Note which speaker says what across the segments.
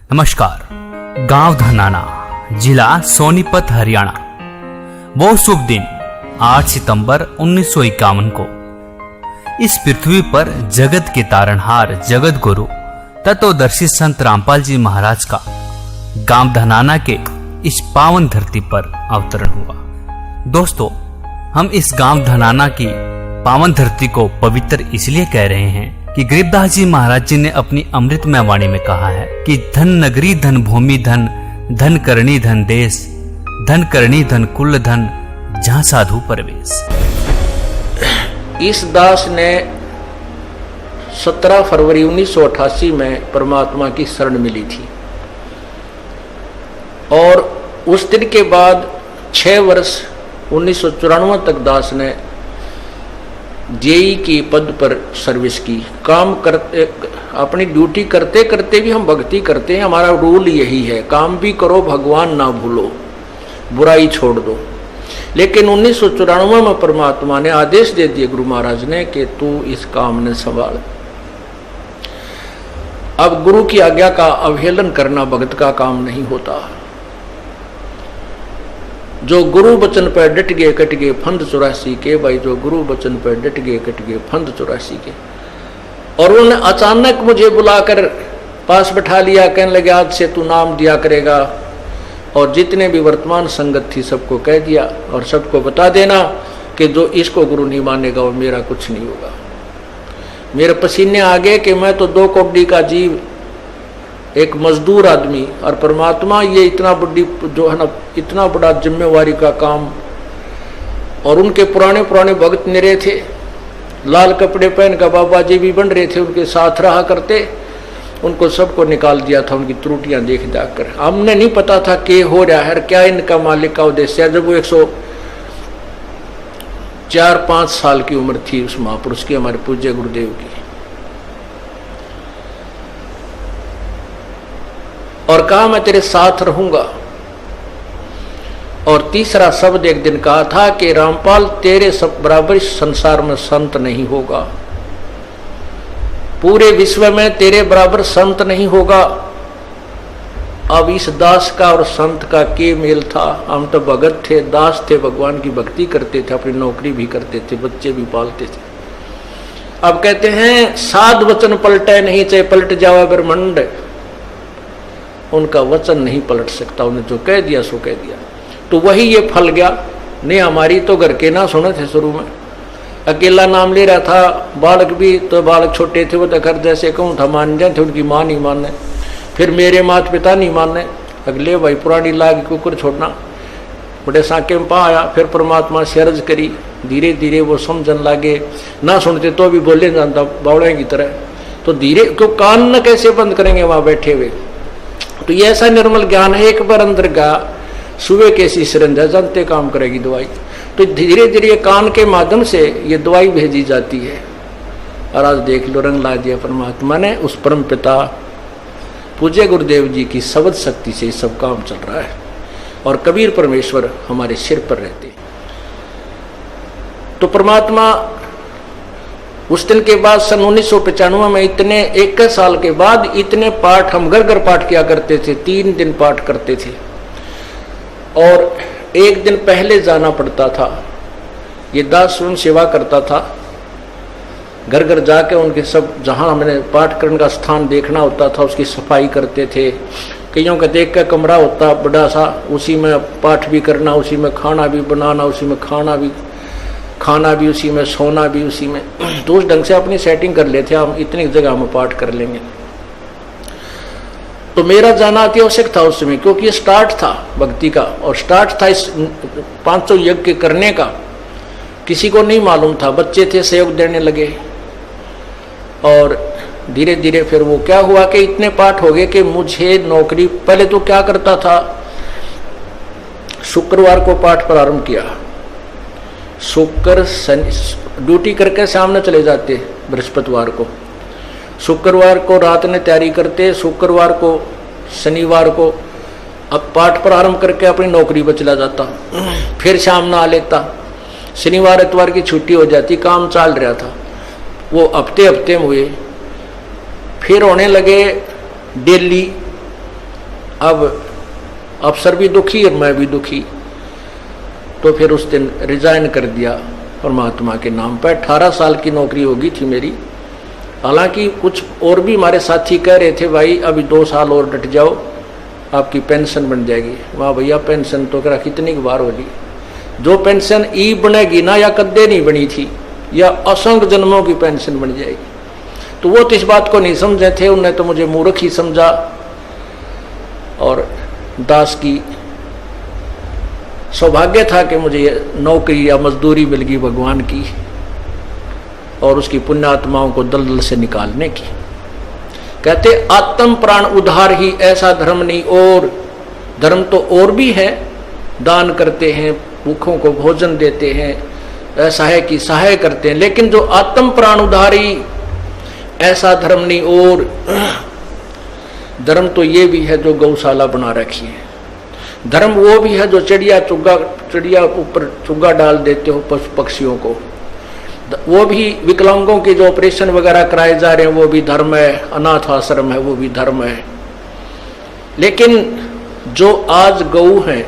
Speaker 1: नमस्कार। गांव धनाना, जिला सोनीपत, हरियाणा। वो शुभ दिन 8 सितंबर 1951 को इस पृथ्वी पर जगत के तारणहार, जगत गुरु, तत्वदर्शी संत रामपाल जी महाराज का गांव धनाना के इस पावन धरती पर अवतरण हुआ। दोस्तों, हम इस गांव धनाना की पावन धरती को पवित्र इसलिए कह रहे हैं कि गरीबदास जी महाराज जी ने अपनी अमृतमय वाणी में कहा है कि धन नगरी, धन भूमि, धन धन करणी, धन देश, धन करणी, धन कुल, धन जहां साधु परवेश।
Speaker 2: इस दास ने 17 फरवरी 1988 में परमात्मा की शरण मिली थी और उस दिन के बाद 6 वर्ष 1994 तक दास ने जेई के पद पर सर्विस की। काम करते, अपनी ड्यूटी करते करते भी हम भक्ति करते हैं। हमारा रूल यही है, काम भी करो, भगवान ना भूलो, बुराई छोड़ दो। लेकिन 1994 में परमात्मा ने आदेश दे दिए, गुरु महाराज ने, कि तू इस काम ने संभाल। अब गुरु की आज्ञा का अवहेलन करना भगत का काम नहीं होता। जो गुरु वचन पर डट गए कट गए फंद 84 के। भाई, जो गुरु वचन पर डट गए कट गए फंद 84 के। और उन्होंने अचानक मुझे बुलाकर पास बैठा लिया, कहने लगे आज से तू नाम दिया करेगा। और जितने भी वर्तमान संगत थी सबको कह दिया और सबको बता देना कि जो इसको गुरु नहीं मानेगा वो मेरा कुछ नहीं होगा। मेरे पसीने आ गए कि मैं तो 2 कौड़ी का जीव, एक मजदूर आदमी, और परमात्मा ये इतना बड़ी जो है ना, इतना बड़ा जिम्मेवारी का काम। और उनके पुराने पुराने भक्त निरे थे, लाल कपड़े पहन कर बाबा जी भी बन रहे थे, उनके साथ रहा करते। उनको सबको निकाल दिया था, उनकी त्रुटियां देख जाकर। हमने नहीं पता था कि हो रहा है, क्या इनका मालिक का उद्देश्य है। जब वो 104-5 साल की उम्र थी उस महापुरुष की, हमारे पूज्य गुरुदेव की, और कहा मैं तेरे साथ रहूंगा। और तीसरा शब्द एक दिन कहा था कि रामपाल, तेरे सब बराबर इस संसार में संत नहीं होगा, पूरे विश्व में तेरे बराबर संत नहीं होगा। अब इस दास का और संत का के मेल था। हम तो भगत थे, दास थे, भगवान की भक्ति करते थे, अपनी नौकरी भी करते थे, बच्चे भी पालते थे। अब कहते हैं साध वचन पलटे नहीं, चाहे पलट जावा ब्रह्मंड, उनका वचन नहीं पलट सकता। उन्हें जो कह दिया सो कह दिया। तो वही ये फल गया। नहीं, हमारी तो घर के ना सुने थे। शुरू में अकेला नाम ले रहा था, बालक भी, तो बालक छोटे थे, वो तो घर जैसे कहूँ था मान जाते, उनकी माँ नहीं माने, फिर मेरे माता पिता नहीं माने। अगले भाई पुरानी लाग कुकर छोड़ना, बड़े साके में पा आया। फिर परमात्मा से अर्ज करी, धीरे धीरे वो समझन लागे। ना सुनते तो भी बोले जानता बावड़े की तरह। तो धीरे क्यों कान न कैसे बंद करेंगे वहां बैठे हुए। तो ये ऐसा निर्मल ज्ञान है, एक बार अंदर गया, सुबह कैसी सिरंजा जानते काम करेगी दवाई। तो धीरे धीरे कान के माध्यम से ये दवाई भेजी जाती है। और आज देख लो, रंग ला दिया परमात्मा ने। उस परम पिता पूज्य गुरुदेव जी की शब्द शक्ति से सब काम चल रहा है। और कबीर परमेश्वर हमारे सिर पर रहते। तो परमात्मा उस दिन के बाद सन 1995 में इतने 21 साल के बाद इतने पाठ हम घर घर पाठ किया करते थे। 3 दिन पाठ करते थे और एक दिन पहले जाना पड़ता था। ये दास स्वयं सेवा करता था, घर घर जाके उनके सब जहां हमने पाठ करने का स्थान देखना होता था उसकी सफाई करते थे। कईयों का देख कर कमरा होता बड़ा सा, उसी में पाठ भी करना, उसी में खाना भी बनाना, उसी में खाना भी उसी में, सोना भी उसी में। तो उस ढंग से अपनी सेटिंग कर लेते, हम इतनी जगह में पाठ कर लेंगे। तो मेरा जाना अति आवश्यक था उस समय, क्योंकि ये स्टार्ट था भक्ति का और स्टार्ट था इस 500 यज्ञ करने का। किसी को नहीं मालूम था, बच्चे थे सहयोग देने लगे। और धीरे धीरे फिर वो क्या हुआ कि इतने पाठ हो गए कि मुझे नौकरी, पहले तो क्या करता था, शुक्रवार को पाठ प्रारंभ किया, शुक्र शनि ड्यूटी करके सामने चले जाते, बृहस्पतिवार को, शुक्रवार को रात में तैयारी करते, शुक्रवार को शनिवार को अब पाठ प्रारंभ करके अपनी नौकरी पर चला जाता, फिर शाम ना आ लेता। शनिवार इतवार की छुट्टी हो जाती, काम चल रहा था। वो हफ्ते में हुए, फिर होने लगे डेली अब अफसर भी दुखी और मैं भी दुखी। तो फिर उस दिन रिजाइन कर दिया परमात्मा के नाम पर। 18 साल की नौकरी होगी थी मेरी। हालांकि कुछ और भी हमारे साथी कह रहे थे भाई अभी 2 साल और डट जाओ, आपकी पेंशन बन जाएगी। वाह भैया, पेंशन तो करा कितनी बार होगी। जो पेंशन ई बनेगी ना, या कद्दे नहीं बनी थी, या असंख्य जन्मों की पेंशन बन जाएगी। तो वो तो इस बात को नहीं समझे थे, उन्होंने तो मुझे मूर्ख ही समझा। और दास की सौभाग्य था कि मुझे नौकरी या मजदूरी मिल गई भगवान की और उसकी पुण्यात्माओं को दलदल से निकालने की। कहते आत्म प्राण उद्धार ही ऐसा धर्म नहीं और। धर्म तो और भी है, दान करते हैं, भूखों को भोजन देते हैं, ऐसा है कि सहाय करते हैं, लेकिन जो आत्म प्राण उद्धारी ऐसा धर्म नहीं और। धर्म तो ये भी है जो गौशाला बना रखी है। धर्म वो भी है जो चिड़िया ऊपर चुग्गा डाल देते हो पशु पक्षियों को। वो भी विकलांगों के जो ऑपरेशन वगैरह कराए जा रहे हैं वो भी धर्म है। अनाथ आश्रम है वो भी धर्म है। लेकिन जो आज गऊ हैं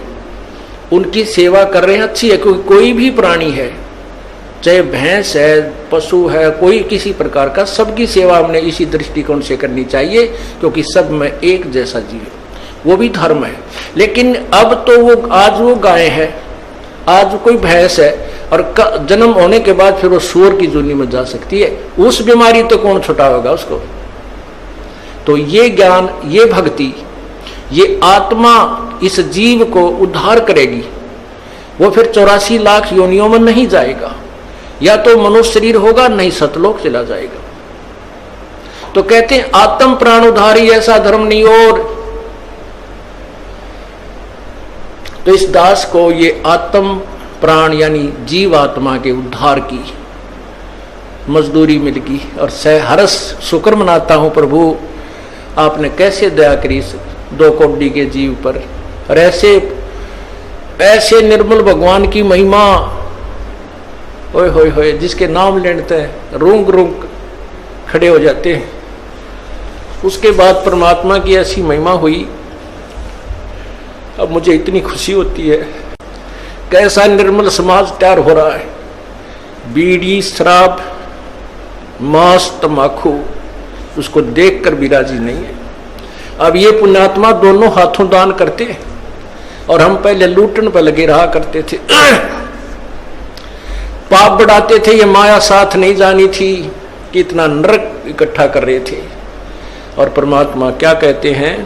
Speaker 2: उनकी सेवा कर रहे हैं, अच्छी है, क्योंकि कोई भी प्राणी है, चाहे भैंस है, पशु है, कोई किसी प्रकार का, सबकी सेवा हमने इसी दृष्टिकोण से करनी चाहिए, क्योंकि सब में एक जैसा जीव है, वो भी धर्म है। लेकिन अब तो वो आज वो गाय है, आज कोई भैंस है, और जन्म होने के बाद फिर वो सूअर की जूनी में जा सकती है। उस बीमारी तो कौन छुटाएगा उसको। तो ये ज्ञान, ये भक्ति, ये आत्मा इस जीव को उद्धार करेगी। वो फिर 84 लाख योनियों में नहीं जाएगा, या तो मनुष्य शरीर होगा, नहीं सतलोक चला जाएगा। तो कहते हैं आत्म प्राण उद्धारी ऐसा धर्म नहीं और। तो इस दास को ये आत्म प्राण यानी जीव आत्मा के उद्धार की मजदूरी मिल गई और सहर्ष शुक्र मनाता हूं प्रभु, आपने कैसे दया करी 2 कोटि के जीव पर। और ऐसे निर्मल भगवान की महिमा, ओए होए होए, जिसके नाम लेते हैं रूंग रूंग खड़े हो जाते हैं। उसके बाद परमात्मा की ऐसी महिमा हुई, अब मुझे इतनी खुशी होती है। कैसा निर्मल समाज तैयार हो रहा है। बीड़ी, शराब, मांस, तंबाकू, उसको देखकर भी राजी नहीं है। अब ये पुण्यात्मा दोनों हाथों दान करते हैं, और हम पहले लूटन पर लगे रहा करते थे, पाप बढ़ाते थे। ये माया साथ नहीं जानी थी कि इतना नरक इकट्ठा कर रहे थे। और परमात्मा क्या कहते हैं,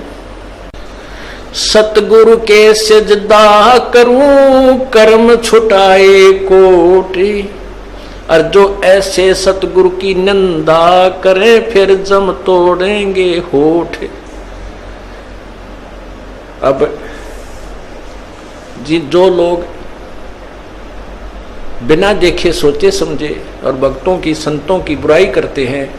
Speaker 2: सतगुरु के सजदा करूं कर्म छुटाए कोटि, और जो ऐसे सतगुरु की निंदा करे फिर जम तोड़ेंगे होठ। अब जो लोग बिना देखे सोचे समझे और भक्तों की संतों की बुराई करते हैं,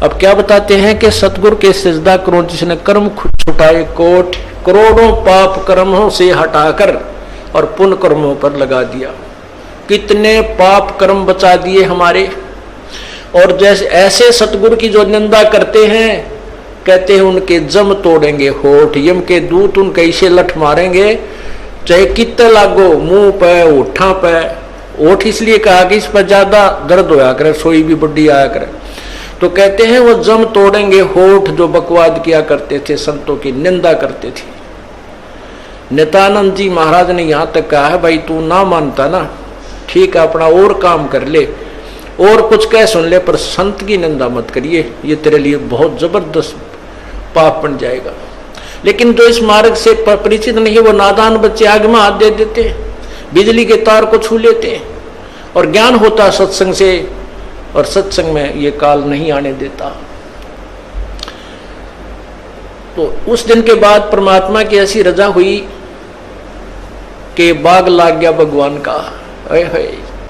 Speaker 2: अब क्या बताते हैं कि सतगुरु के सजदा करो जिसने कर्म छुटाए कोट, करोड़ों पाप कर्मों से हटाकर और पुण्य कर्मों पर लगा दिया। कितने पाप कर्म बचा दिए हमारे। और जैसे ऐसे सतगुरु की जो निंदा करते हैं, कहते हैं उनके जम तोड़ेंगे होठ। यम के दूत उनके इसे लठ मारेंगे, चाहे कितने लागो, मुंह पे, होठा पे। होठ इसलिए कहा कि इस पर ज्यादा दर्द होया करे, सोई भी बुढ़ी आया करे। तो कहते हैं वो जम तोड़ेंगे होठ जो बकवाद किया करते थे, संतों की निंदा करते थे। नित्यानंद जी महाराज ने यहां तक कहा है, भाई तू ना मानता ना, ठीक है, अपना और काम कर ले और कुछ कह सुन ले, पर संत की निंदा मत करिए, ये तेरे लिए बहुत जबरदस्त पाप बन जाएगा। लेकिन जो इस मार्ग से परिचित नहीं, वो नादान बच्चे आग में हाथ दे देते, बिजली के तार को छू लेते। और ज्ञान होता सत्संग से, और सत्संग में ये काल नहीं आने देता। तो उस दिन के बाद परमात्मा की ऐसी रजा हुई कि बाग लाग गया भगवान का।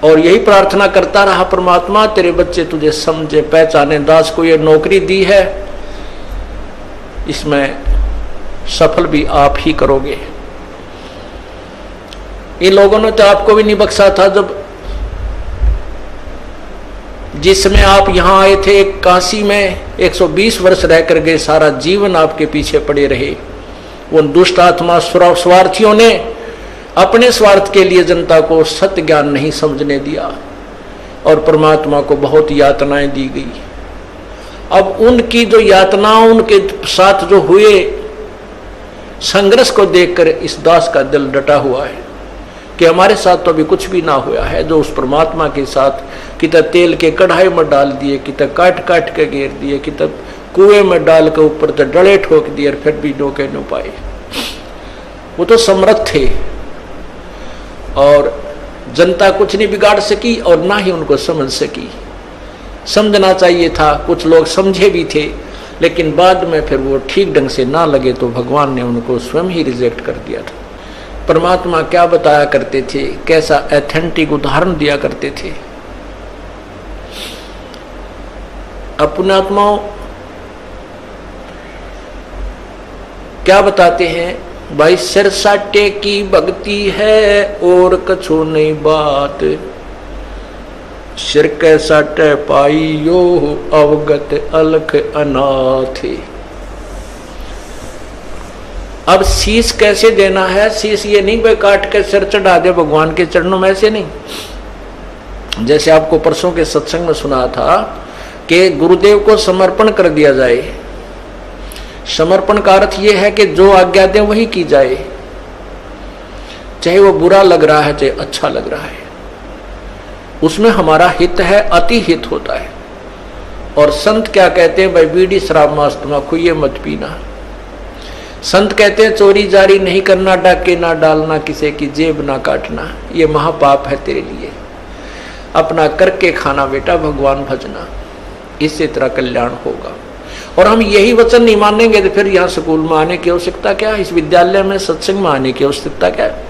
Speaker 2: और यही प्रार्थना करता रहा, परमात्मा तेरे बच्चे तुझे समझे पहचाने। दास को ये नौकरी दी है, इसमें सफल भी आप ही करोगे। इन लोगों ने तो आपको भी नहीं बख्शा था, जब जिस समय आप यहां आए थे काशी में 120 वर्ष रह कर गए, सारा जीवन आपके पीछे पड़े रहे। उन दुष्ट आत्मा स्वार्थियों ने अपने स्वार्थ के लिए जनता को सत्य ज्ञान नहीं समझने दिया और परमात्मा को बहुत यातनाएं दी गई। अब उनकी जो यातनाओं उनके साथ जो हुए संघर्ष को देखकर इस दास का दिल डटा हुआ है कि हमारे साथ तो अभी कुछ भी ना हुआ है। जो उस परमात्मा के साथ कितना तेल के कढ़ाई में डाल दिए, कितना काट काट के घेर दिए, कितना कुएं में डाल के ऊपर तो डले ठोक दिए, फिर भी डोके न पाए। वो तो समर्थ थे और जनता कुछ नहीं बिगाड़ सकी और ना ही उनको समझ सकी। समझना चाहिए था, कुछ लोग समझे भी थे, लेकिन बाद में फिर वो ठीक ढंग से ना लगे तो भगवान ने उनको स्वयं ही रिजेक्ट कर दिया था। परमात्मा क्या बताया करते थे, कैसा एथेंटिक उदाहरण दिया करते थे। अपने आत्माओं क्या बताते हैं, भाई सिर साटे की भक्ति है और कछु नहीं बात, सिर के साटे पाई यो अवगत अलख अनाथ। अब शीश कैसे देना है, शीश ये नहीं भाई काट के सिर चढ़ा दे भगवान के चरणों में, ऐसे नहीं। जैसे आपको परसों के सत्संग में सुना था कि गुरुदेव को समर्पण कर दिया जाए। समर्पण का अर्थ यह है कि जो आज्ञा दे वही की जाए, चाहे वो बुरा लग रहा है चाहे अच्छा लग रहा है, उसमें हमारा हित है, अति हित होता है। और संत क्या कहते हैं, भाई बीड़ी शराब मांस तम्बाकू ये मत पीना। संत कहते हैं चोरी जारी नहीं करना, डाके ना डालना, किसी की जेब ना काटना, ये महापाप है तेरे लिए। अपना करके खाना बेटा, भगवान भजना, इससे तेरा कल्याण होगा। और हम यही वचन नहीं मानेंगे तो फिर यहाँ स्कूल में आने की आवश्यकता क्या है, इस विद्यालय में सत्संग में आने की आवश्यकता क्या है।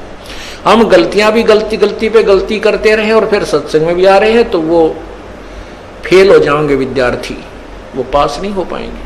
Speaker 2: हम गलतियां भी गलती पे गलती करते रहे और फिर सत्संग में भी आ रहे हैं तो वो फेल हो जाएंगे विद्यार्थी, वो पास नहीं हो पाएंगे।